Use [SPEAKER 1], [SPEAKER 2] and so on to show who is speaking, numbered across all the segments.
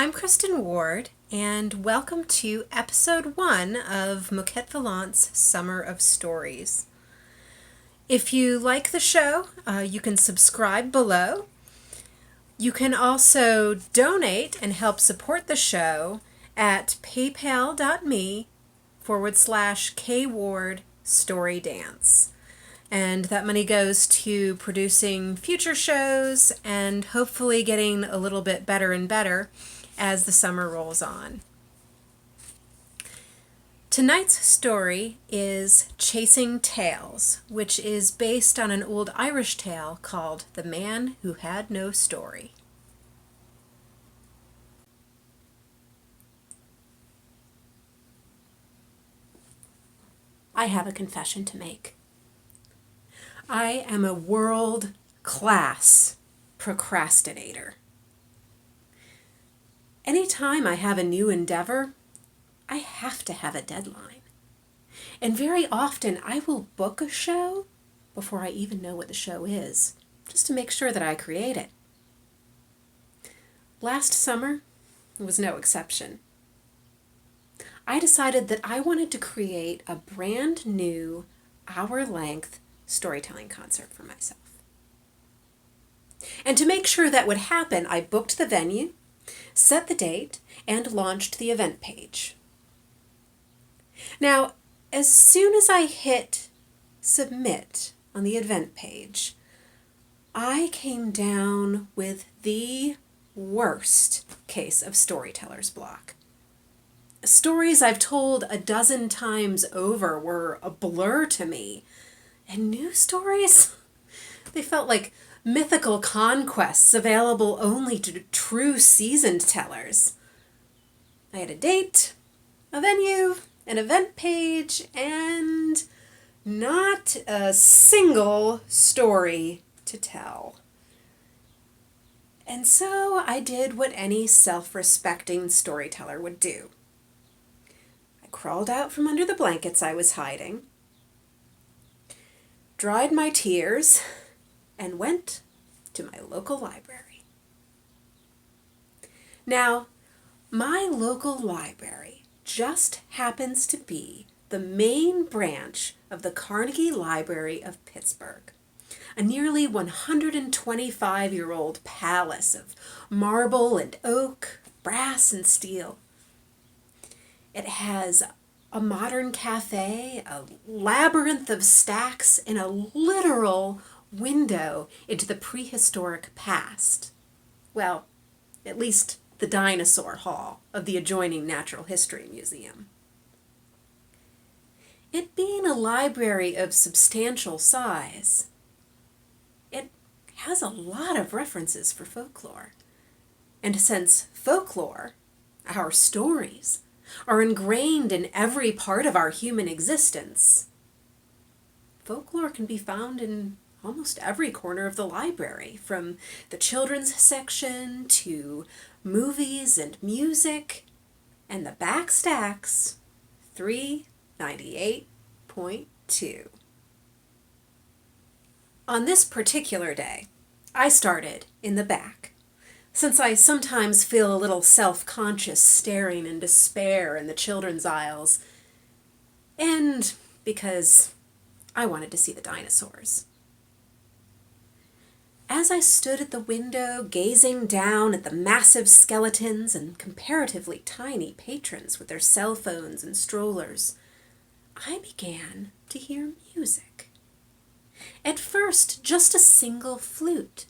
[SPEAKER 1] I'm Kristen Ward, and welcome to episode 1 of Moquette Vallant's Summer of Stories. If you like the show, you can subscribe below. You can also donate and help support the show at paypal.me/kward story dance. And that money goes to producing future shows and hopefully getting a little bit better and better as the summer rolls on. Tonight's story is Chasing Tales, which is based on an old Irish tale called The Man Who Had No Story. I have a confession to make. I am a world-class procrastinator. Anytime I have a new endeavor, I have to have a deadline. And very often I will book a show before I even know what the show is, just to make sure that I create it. Last summer was no exception. I decided that I wanted to create a brand new hour-length storytelling concert for myself. And to make sure that would happen, I booked the venue, set the date, and launched the event page. Now, as soon as I hit submit on the event page, I came down with the worst case of storyteller's block. Stories I've told a dozen times over were a blur to me. And new stories, they felt like mythical conquests available only to true seasoned tellers. I had a date, a venue, an event page, and not a single story to tell. And so I did what any self-respecting storyteller would do. I crawled out from under the blankets I was hiding, dried my tears, and went to my local library. Now, my local library just happens to be the main branch of the Carnegie Library of Pittsburgh, a nearly 125-year-old palace of marble and oak, brass and steel. It has a modern cafe, a labyrinth of stacks, and a literal window into the prehistoric past. Well, at least the dinosaur hall of the adjoining Natural History Museum. It being a library of substantial size, it has a lot of references for folklore. And since folklore, our stories, are ingrained in every part of our human existence, folklore can be found in almost every corner of the library, from the children's section to movies and music, and the back stacks 398.2. On this particular day, I started in the back, since I sometimes feel a little self-conscious staring in despair in the children's aisles, and because I wanted to see the dinosaurs. As I stood at the window gazing down at the massive skeletons and comparatively tiny patrons with their cell phones and strollers, I began to hear music. At first, just a single flute.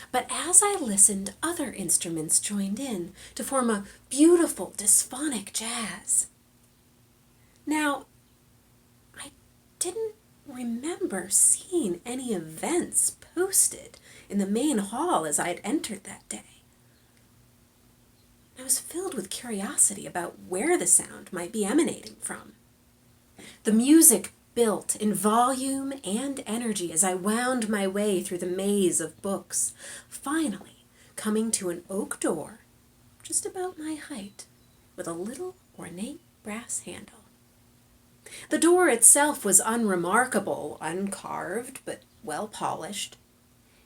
[SPEAKER 1] But as I listened, other instruments joined in to form a beautiful dysphonic jazz. Now, I didn't remember seeing any events posted in the main hall as I had entered that day. I was filled with curiosity about where the sound might be emanating from. The music built in volume and energy as I wound my way through the maze of books, finally coming to an oak door just about my height with a little ornate brass handle. The door itself was unremarkable, uncarved, but well polished,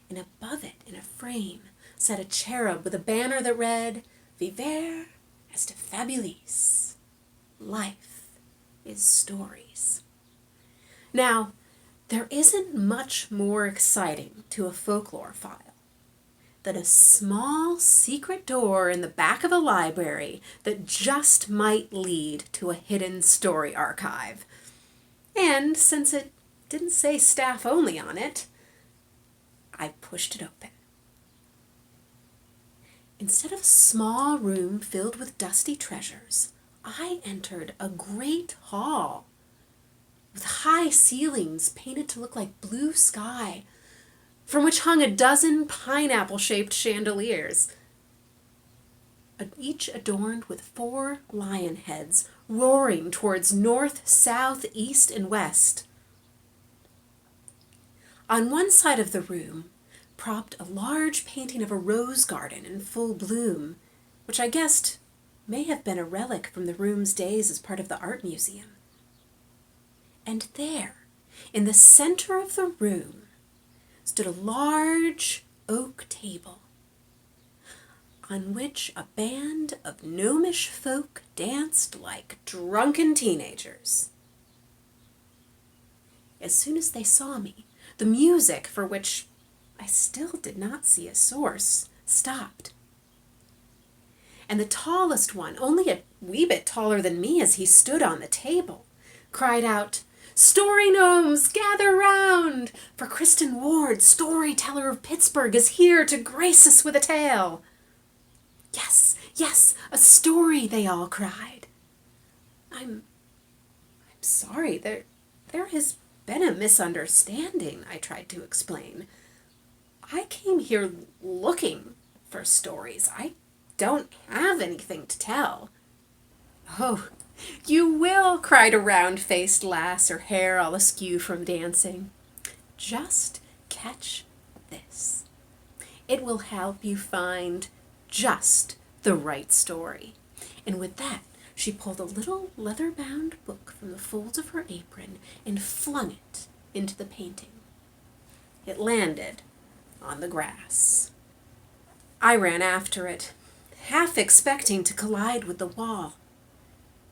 [SPEAKER 1] and above it, in a frame, sat a cherub with a banner that read, Viver est fabulis. Life is stories. Now, there isn't much more exciting to a folklore file than a small secret door in the back of a library that just might lead to a hidden story archive. And since it didn't say staff only on it, I pushed it open. Instead of a small room filled with dusty treasures, I entered a great hall with high ceilings painted to look like blue sky, from which hung a dozen pineapple-shaped chandeliers, each adorned with 4 lion heads roaring towards north, south, east, and west. On one side of the room propped a large painting of a rose garden in full bloom, which I guessed may have been a relic from the room's days as part of the art museum. And there, in the center of the room, stood a large oak table on which a band of gnomish folk danced like drunken teenagers. As soon as they saw me, the music, for which I still did not see a source, stopped. And the tallest one, only a wee bit taller than me as he stood on the table, cried out, "Story gnomes, gather round! For Kristen Ward, storyteller of Pittsburgh, is here to grace us with a tale." "Yes, yes, a story," they all cried. I'm sorry, there has been a misunderstanding," I tried to explain. "I came here looking for stories. I don't have anything to tell." "Oh, you will," cried a round-faced lass, her hair all askew from dancing. "Just catch this. It will help you find just the right story." And with that, she pulled a little leather-bound book from the folds of her apron and flung it into the painting. It landed on the grass. I ran after it, half expecting to collide with the wall,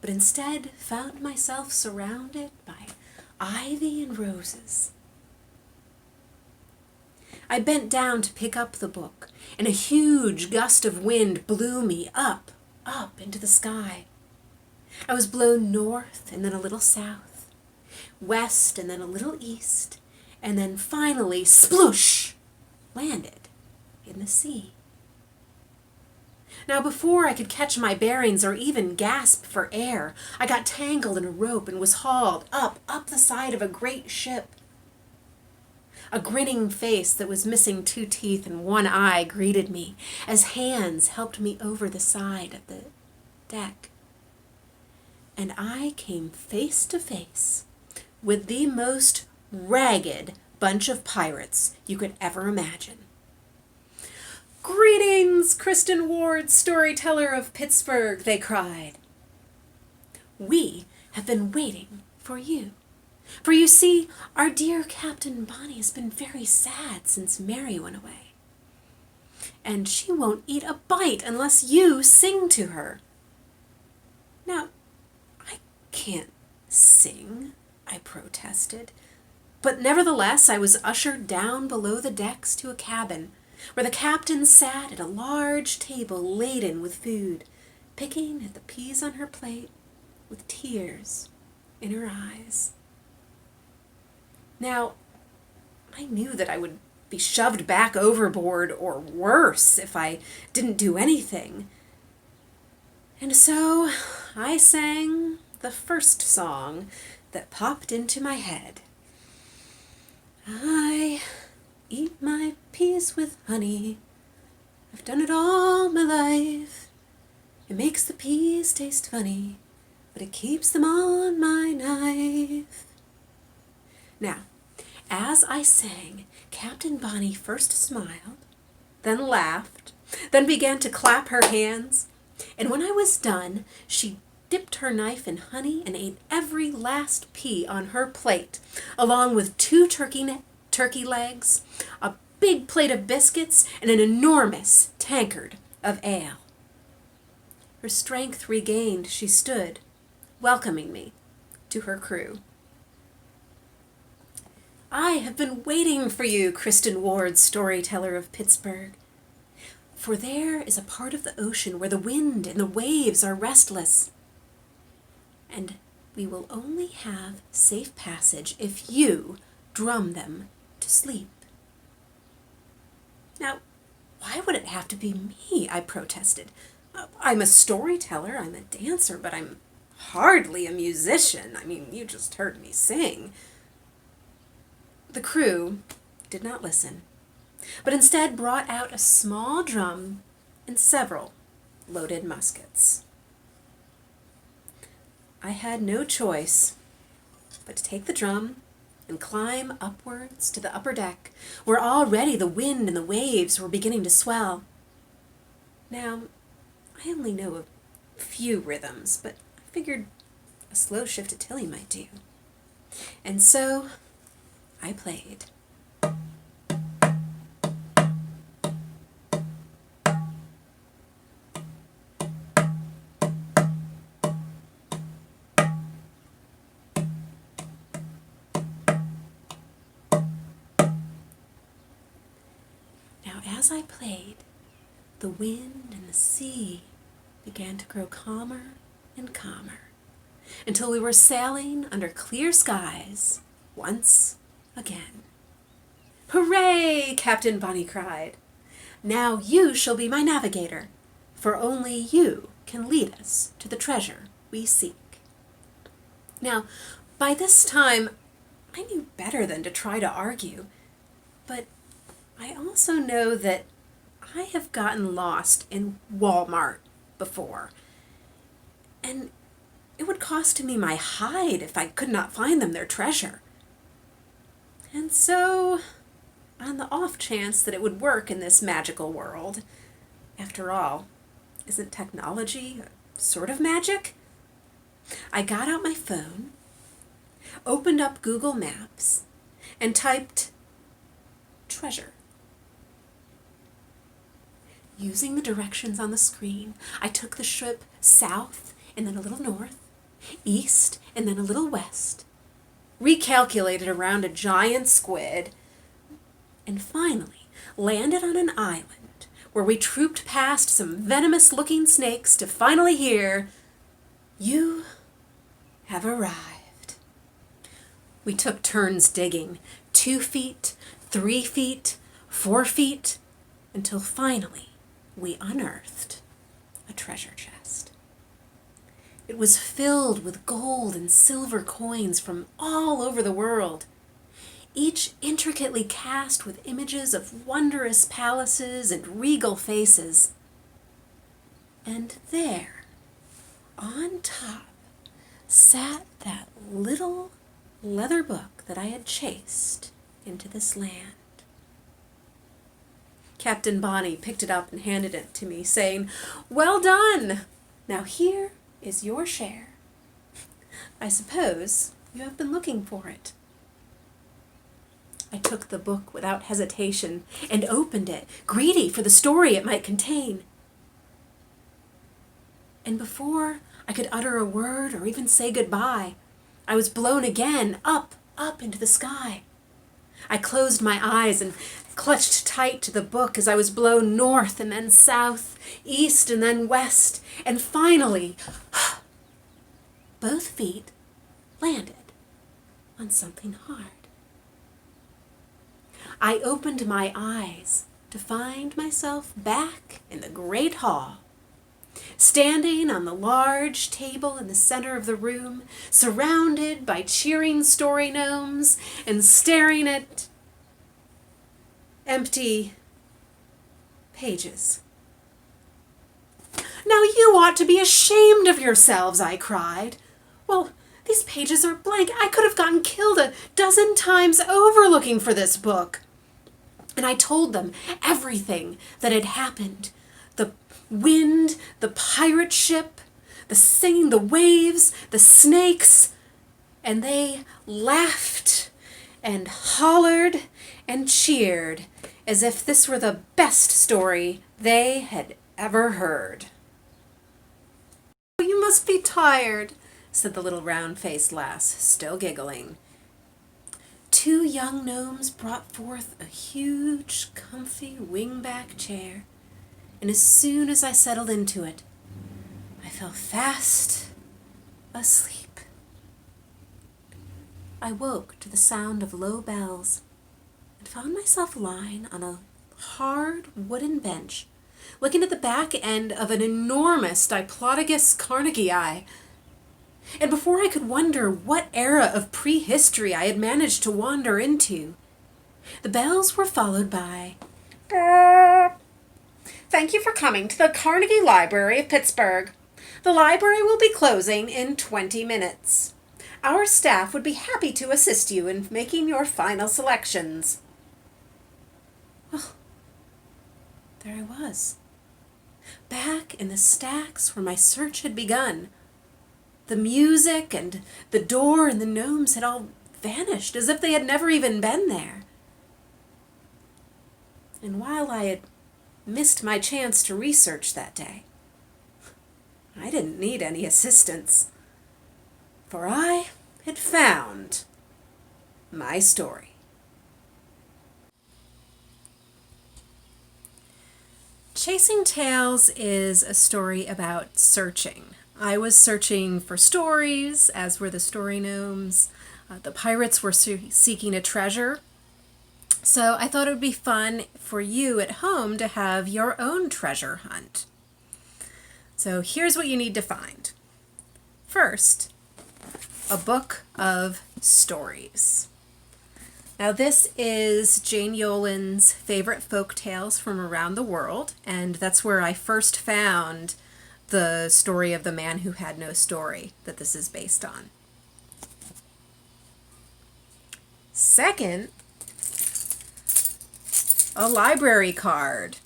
[SPEAKER 1] but instead found myself surrounded by ivy and roses. I bent down to pick up the book, and a huge gust of wind blew me up into the sky. I was blown north and then a little south, west and then a little east, and then finally, sploosh, landed in the sea. Now, before I could catch my bearings or even gasp for air, I got tangled in a rope and was hauled up the side of a great ship. A grinning face that was missing 2 teeth and 1 eye greeted me as hands helped me over the side of the deck. And I came face to face with the most ragged bunch of pirates you could ever imagine. "Greetings, Kristen Ward, storyteller of Pittsburgh," they cried. "We have been waiting for you. For you see, our dear Captain Bonnie has been very sad since Mary went away. And she won't eat a bite unless you sing to her." Now, I can't sing, I protested. But nevertheless, I was ushered down below the decks to a cabin, where the captain sat at a large table laden with food, picking at the peas on her plate with tears in her eyes. Now, I knew that I would be shoved back overboard or worse if I didn't do anything. And so I sang the first song that popped into my head. "I eat my peas with honey. I've done it all my life. It makes the peas taste funny, but it keeps them on my knife." Now, as I sang, Captain Bonnie first smiled, then laughed, then began to clap her hands, and when I was done, she dipped her knife in honey and ate every last pea on her plate, along with 2 turkey legs, a big plate of biscuits, and an enormous tankard of ale. Her strength regained, she stood, welcoming me to her crew. I have been waiting for you, Kristen Ward, storyteller of Pittsburgh. For there is a part of the ocean where the wind and the waves are restless. And we will only have safe passage if you drum them to sleep. Now, why would it have to be me? I protested. I'm a storyteller, I'm a dancer, but I'm hardly a musician. I mean, you just heard me sing. The crew did not listen, but instead brought out a small drum and several loaded muskets. I had no choice but to take the drum and climb upwards to the upper deck, where already the wind and the waves were beginning to swell. Now, I only know a few rhythms, but I figured a slow shift to Tilly might do. And so I played. Now, as I played, the wind and the sea began to grow calmer and calmer, until we were sailing under clear skies once again. "Hooray!" Captain Bunny cried. "Now you shall be my navigator, for only you can lead us to the treasure we seek." Now, by this time, I knew better than to try to argue, but I also know that I have gotten lost in Walmart before, and it would cost me my hide if I could not find them their treasure. And so, on the off chance that it would work in this magical world, after all, isn't technology sort of magic? I got out my phone, opened up Google Maps, and typed treasure. Using the directions on the screen, I took the ship south and then a little north, east and then a little west, recalculated around a giant squid, and finally landed on an island where we trooped past some venomous-looking snakes to finally hear, "You have arrived." We took turns digging, 2 feet, 3 feet, 4 feet, until finally we unearthed a treasure chest. It was filled with gold and silver coins from all over the world, each intricately cast with images of wondrous palaces and regal faces. And there, on top, sat that little leather book that I had chased into this land. Captain Bonnie picked it up and handed it to me, saying, "Well done! Now here is your share. I suppose you have been looking for it." I took the book without hesitation and opened it, greedy for the story it might contain. And before I could utter a word or even say goodbye, I was blown again up into the sky. I closed my eyes and clutched tight to the book as I was blown north and then south, east and then west, and finally, both feet landed on something hard. I opened my eyes to find myself back in the great hall, standing on the large table in the center of the room, surrounded by cheering story gnomes and staring at empty pages. "Now you ought to be ashamed of yourselves," I cried. "Well, these pages are blank. I could have gotten killed a dozen times over looking for this book." And I told them everything that had happened. The wind, the pirate ship, the singing, the waves, the snakes. And they laughed and hollered and cheered as if this were the best story they had ever heard. must be tired," said the little round-faced lass, still giggling. Two young gnomes brought forth a huge, comfy wing-back chair, and as soon as I settled into it, I fell fast asleep. I woke to the sound of low bells and found myself lying on a hard wooden bench, looking at the back end of an enormous Diplodocus carnegii. And before I could wonder what era of prehistory I had managed to wander into, the bells were followed by, "Thank you for coming to the Carnegie Library of Pittsburgh. The library will be closing in 20 minutes. Our staff would be happy to assist you in making your final selections." Well, there I was, back in the stacks where my search had begun. The music and the door and the gnomes had all vanished as if they had never even been there. And while I had missed my chance to research that day, I didn't need any assistance, for I had found my story. Chasing Tales is a story about searching. I was searching for stories, as were the story gnomes. The pirates were seeking a treasure. So I thought it would be fun for you at home to have your own treasure hunt. So here's what you need to find. First, a book of stories. Now this is Jane Yolen's favorite folk tales from around the world, and that's where I first found the story of the man who had no story that this is based on. Second, a library card.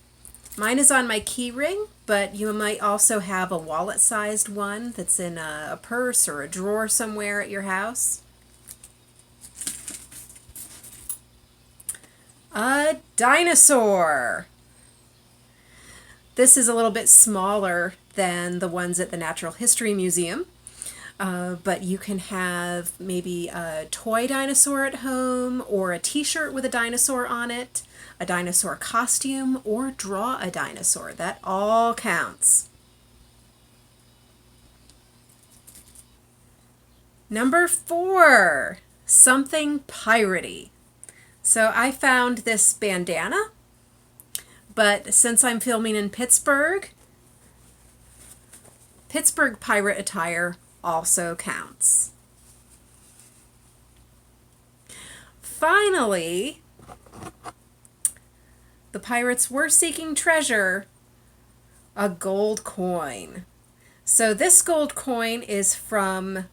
[SPEAKER 1] Mine is on my key ring, but you might also have a wallet-sized one that's in a purse or a drawer somewhere at your house. A dinosaur. This is a little bit smaller than the ones at the Natural History Museum, but you can have maybe a toy dinosaur at home or a t-shirt with a dinosaur on it, a dinosaur costume, or draw a dinosaur. That all counts. Number 4, something piratey. So I found this bandana, but since I'm filming in Pittsburgh pirate attire also counts. Finally, the pirates were seeking treasure, a gold coin. So this gold coin is from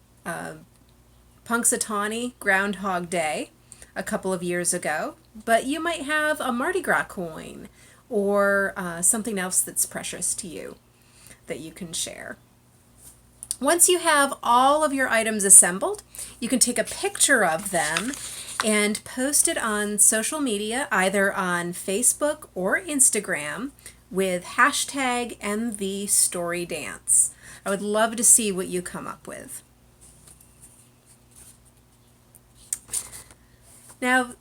[SPEAKER 1] Punxsutawney Groundhog Day a couple of years ago, but you might have a Mardi Gras coin or something else that's precious to you that you can share. Once you have all of your items assembled, you can take a picture of them and post it on social media, either on Facebook or Instagram, with hashtag #MVStoryDance. I would love to see what you come up with. Now,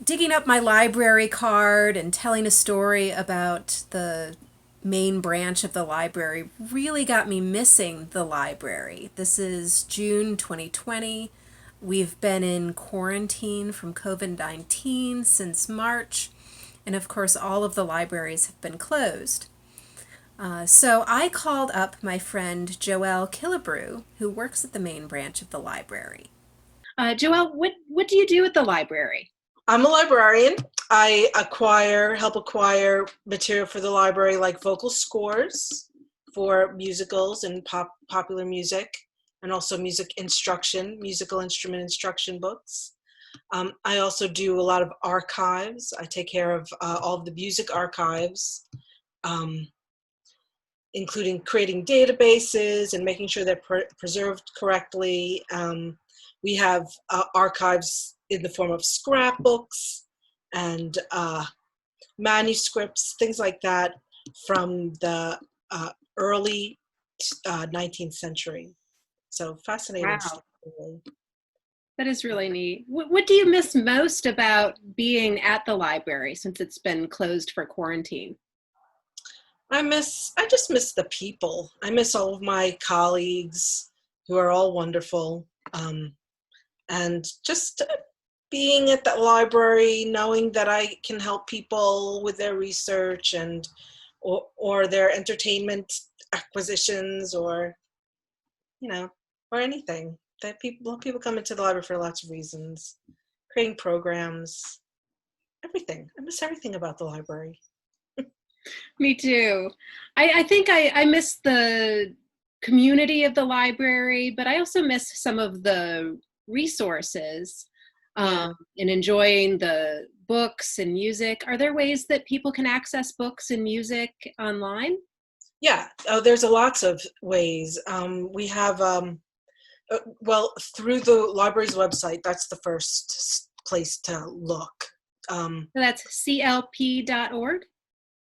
[SPEAKER 1] digging up my library card and telling a story about the main branch of the library really got me missing the library. This is June 2020. We've been in quarantine from COVID-19 since March, and of course all of the libraries have been closed. So I called up my friend Joelle Killebrew, who works at the main branch of the library. Joelle, what do you do at the library?
[SPEAKER 2] I'm a librarian. I help acquire material for the library, like vocal scores for musicals and popular music, and also musical instrument instruction books. I also do a lot of archives. I take care of all of the music archives, including creating databases and making sure they're preserved correctly. We have archives in the form of scrapbooks and manuscripts, things like that, from the early 19th century. So fascinating
[SPEAKER 1] Wow.
[SPEAKER 2] stuff, really.
[SPEAKER 1] That is really neat. What do you miss most about being at the library since it's been closed for quarantine?
[SPEAKER 2] I just miss the people. I miss all of my colleagues who are all wonderful. And just being at the library, knowing that I can help people with their research and or their entertainment acquisitions, or you know, or anything. That people come into the library for lots of reasons, creating programs, everything. I miss everything about the library.
[SPEAKER 1] Me too. I think I miss the community of the library, but I also miss some of the resources
[SPEAKER 2] Yeah.
[SPEAKER 1] and enjoying the books and music. Are there ways that people can access books and music online?
[SPEAKER 2] Yeah, oh, there's a lots of ways. We have, well, through the library's website, that's the first place to look.
[SPEAKER 1] So that's clp.org.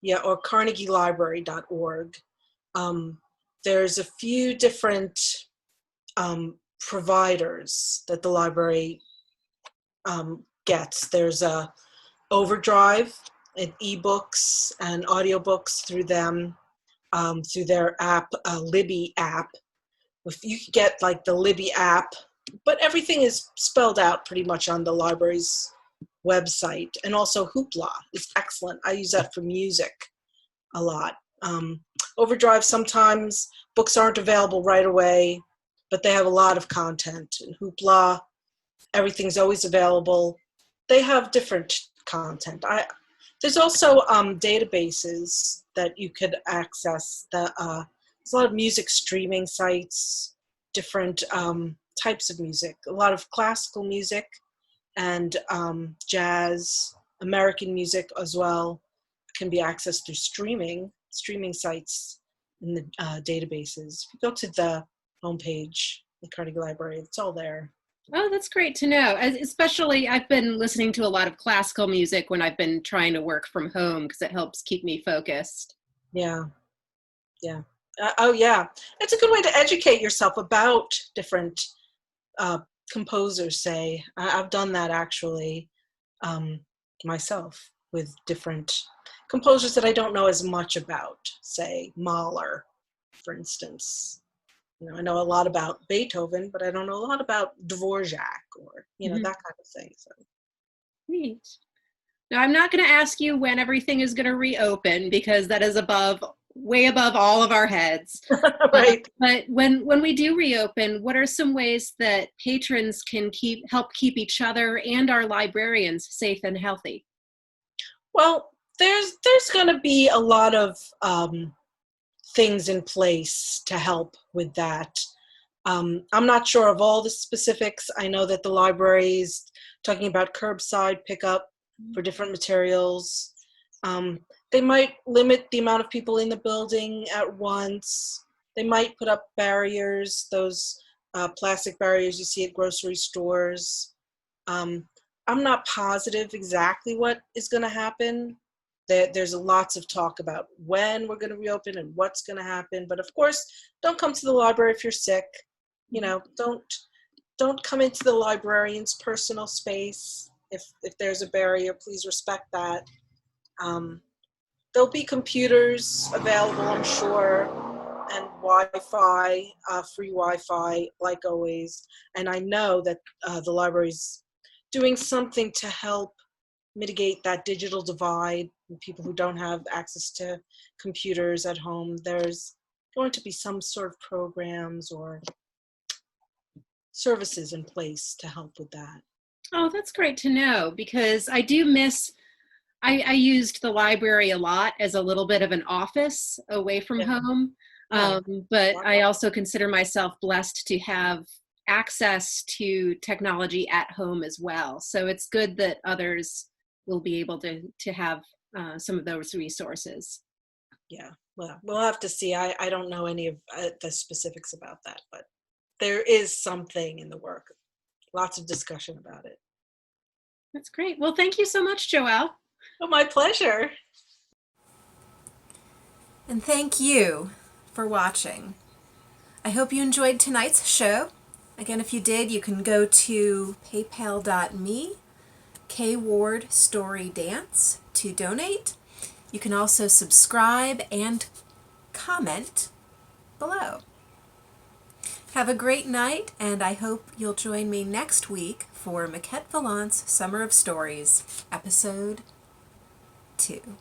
[SPEAKER 2] Yeah, or carnegielibrary.org. Um, there's a few different providers that the library gets. There's a Overdrive and ebooks and audiobooks through them, through their app, Libby app. If you could get like the Libby app, but everything is spelled out pretty much on the library's website. And also Hoopla is excellent. I use that for music a lot. Overdrive, sometimes books aren't available right away, but they have a lot of content. And Hoopla, everything's always available. They have different content. There's also databases that you could access. There's a lot of music streaming sites, different types of music, a lot of classical music and jazz, American music as well can be accessed through streaming sites in the databases. If you go to the homepage, the Carnegie Library, it's all there.
[SPEAKER 1] Oh, that's great to know. Especially, I've been listening to a lot of classical music when I've been trying to work from home because it helps keep me focused.
[SPEAKER 2] Yeah, yeah. Oh, yeah. It's a good way to educate yourself about different uh, composers, say. I've done that actually um, myself with different composers that I don't know as much about, say Mahler, for instance. I know a lot about Beethoven, but I don't know a lot about Dvorak or, that
[SPEAKER 1] Mhm.
[SPEAKER 2] kind of thing. So,
[SPEAKER 1] Neat. Now, I'm not going to ask you when everything is going to reopen because that is way above all of our heads.
[SPEAKER 2] right.
[SPEAKER 1] But when we do reopen, what are some ways that patrons can help keep each other and our librarians safe and healthy?
[SPEAKER 2] Well, there's going to be a lot of things in place to help with that. I'm not sure of all the specifics. I know that the library is talking about curbside pickup for different materials. They might limit the amount of people in the building at once. They might put up barriers, those plastic barriers you see at grocery stores. Um, I'm not positive exactly what is going to happen. There's lots of talk about when we're going to reopen and what's going to happen. But of course, don't come to the library if you're sick. Don't come into the librarian's personal space. If there's a barrier, please respect that. Um, there'll be computers available, I'm sure, and Wi-Fi, free Wi-Fi, like always. And I know that the library's doing something to help mitigate that digital divide. People who don't have access to computers at home, there's going to be some sort of programs or services in place to help with that.
[SPEAKER 1] Oh, that's great to know because I do miss. I used the library a lot as a little bit of an office away from
[SPEAKER 2] Yeah,
[SPEAKER 1] home,
[SPEAKER 2] yeah,
[SPEAKER 1] but
[SPEAKER 2] wow.
[SPEAKER 1] I also consider myself blessed to have access to technology at home as well. So it's good that others will be able to have some of those resources.
[SPEAKER 2] Yeah. Well, we'll have to see. I don't know any of the specifics about that, but there is something in the work. Lots of discussion about it.
[SPEAKER 1] That's great. Well, thank you so much, Joelle.
[SPEAKER 2] Oh, my pleasure.
[SPEAKER 1] And thank you for watching. I hope you enjoyed tonight's show. Again, if you did, you can go to paypal.me, kward story dance to donate. You can also subscribe and comment below. Have a great night, and I hope you'll join me next week for Maquette Vallant's Summer of Stories, Episode 2.